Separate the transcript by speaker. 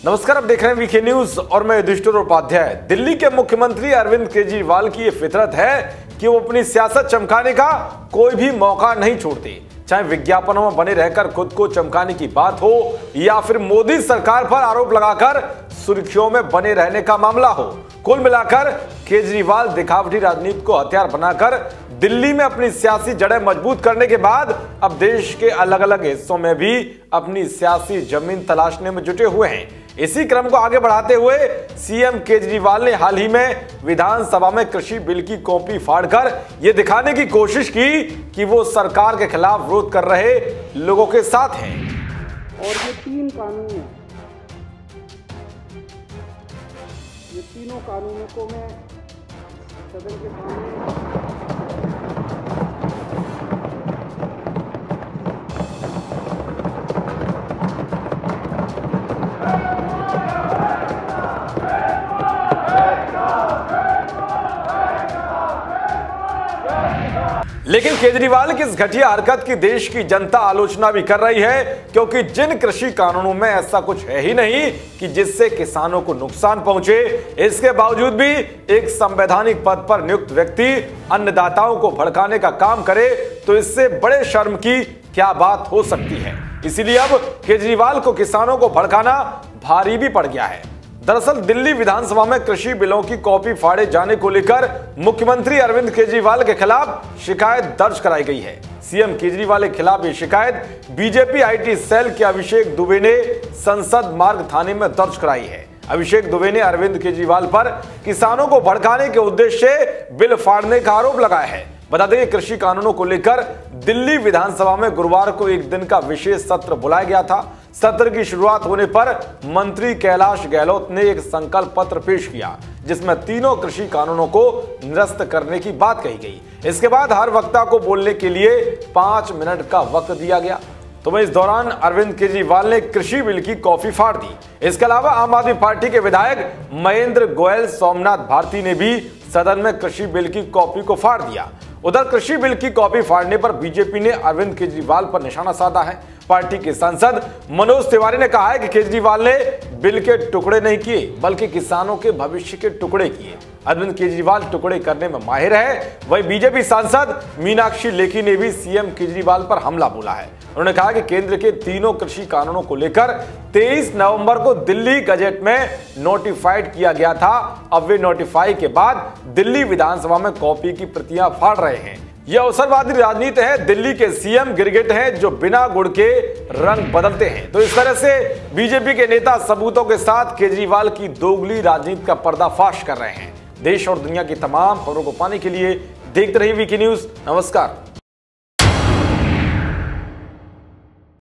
Speaker 1: नमस्कार, आप देख रहे हैं वीके न्यूज और मैं युधिष्ठिर उपाध्याय। दिल्ली के मुख्यमंत्री अरविंद केजरीवाल की ये फितरत है कि वो अपनी सियासत चमकाने का कोई भी मौका नहीं छोड़ते, चाहे विज्ञापनों में बने रहकर खुद को चमकाने की बात हो या फिर मोदी सरकार पर आरोप लगाकर सुर्खियों में बने रहने का मामला हो। कुल मिलाकर केजरीवाल दिखावटी राजनीति को हथियार बनाकर दिल्ली में अपनी सियासी जड़ें मजबूत करने के बाद अब देश के अलग अलग हिस्सों में भी अपनी सियासी जमीन तलाशने में जुटे हुए हैं। इसी क्रम को आगे बढ़ाते हुए सीएम केजरीवाल ने हाल ही में विधानसभा में कृषि बिल की कॉपी फाड़कर यह दिखाने की कोशिश की कि वो सरकार के खिलाफ विरोध कर रहे लोगों के साथ हैं।
Speaker 2: और ये तीन कानून हैं, ये तीनों कानूनों को मैं सदन के सामने
Speaker 1: लेकिन केजरीवाल की इस घटिया हरकत की देश की जनता आलोचना भी कर रही है, क्योंकि जिन कृषि कानूनों में ऐसा कुछ है ही नहीं कि जिससे किसानों को नुकसान पहुंचे, इसके बावजूद भी एक संवैधानिक पद पर नियुक्त व्यक्ति अन्नदाताओं को भड़काने का काम करे तो इससे बड़े शर्म की क्या बात हो सकती है। इसीलिए अब केजरीवाल को किसानों को भड़काना भारी भी पड़ गया है। दरअसल दिल्ली विधानसभा में कृषि बिलों की कॉपी फाड़े जाने को लेकर मुख्यमंत्री अरविंद केजरीवाल के खिलाफ शिकायत दर्ज कराई गई है। सीएम केजरीवाल के खिलाफ ये शिकायत बीजेपी आईटी सेल के अभिषेक दुबे ने संसद मार्ग थाने में दर्ज कराई है। अभिषेक दुबे ने अरविंद केजरीवाल पर किसानों को भड़काने के उद्देश्य से बिल फाड़ने का आरोप लगाया है। बता दें कि कृषि कानूनों को लेकर दिल्ली विधानसभा में गुरुवार को एक दिन का विशेष सत्र बुलाया गया था। सत्र की शुरुआत होने पर मंत्री कैलाश गहलोत ने एक संकल्प पत्र पेश किया, जिसमें तीनों कृषि कानूनों को निरस्त करने की बात कही गई। इसके बाद हर वक्ता को बोलने के लिए 5 मिनट का वक्त दिया गया। तो इस दौरान अरविंद केजरीवाल ने कृषि बिल की कॉपी फाड़ दी। इसके अलावा आम आदमी पार्टी के विधायक महेंद्र गोयल, सोमनाथ भारती ने भी सदन में कृषि बिल की कॉपी को फाड़ दिया। उधर कृषि बिल की कॉपी फाड़ने पर बीजेपी ने अरविंद केजरीवाल पर निशाना साधा है। पार्टी के सांसद मनोज तिवारी ने कहा है कि केजरीवाल ने बिल के टुकड़े नहीं किए, बल्कि किसानों के भविष्य के टुकड़े किए। अरविंद केजरीवाल टुकड़े करने में माहिर है। वहीं बीजेपी सांसद मीनाक्षी लेखी ने भी सीएम केजरीवाल पर हमला बोला है। उन्होंने कहा कि केंद्र के तीनों कृषि कानूनों को लेकर 23 नवंबर को दिल्ली गजट में नोटिफाइड किया गया था। अब वे नोटिफाई के बाद दिल्ली विधानसभा में कॉपी की प्रतियां फाड़ रहे हैं। यह अवसरवादी राजनीति है। दिल्ली के सीएम गिरगिट हैं जो बिना गुड़ के रंग बदलते हैं। तो इस तरह से बीजेपी के नेता सबूतों के साथ केजरीवाल की दोगली राजनीति का पर्दाफाश कर रहे हैं। देश और दुनिया की तमाम खबरों को पाने के लिए देखते रहिए वीके न्यूज। नमस्कार।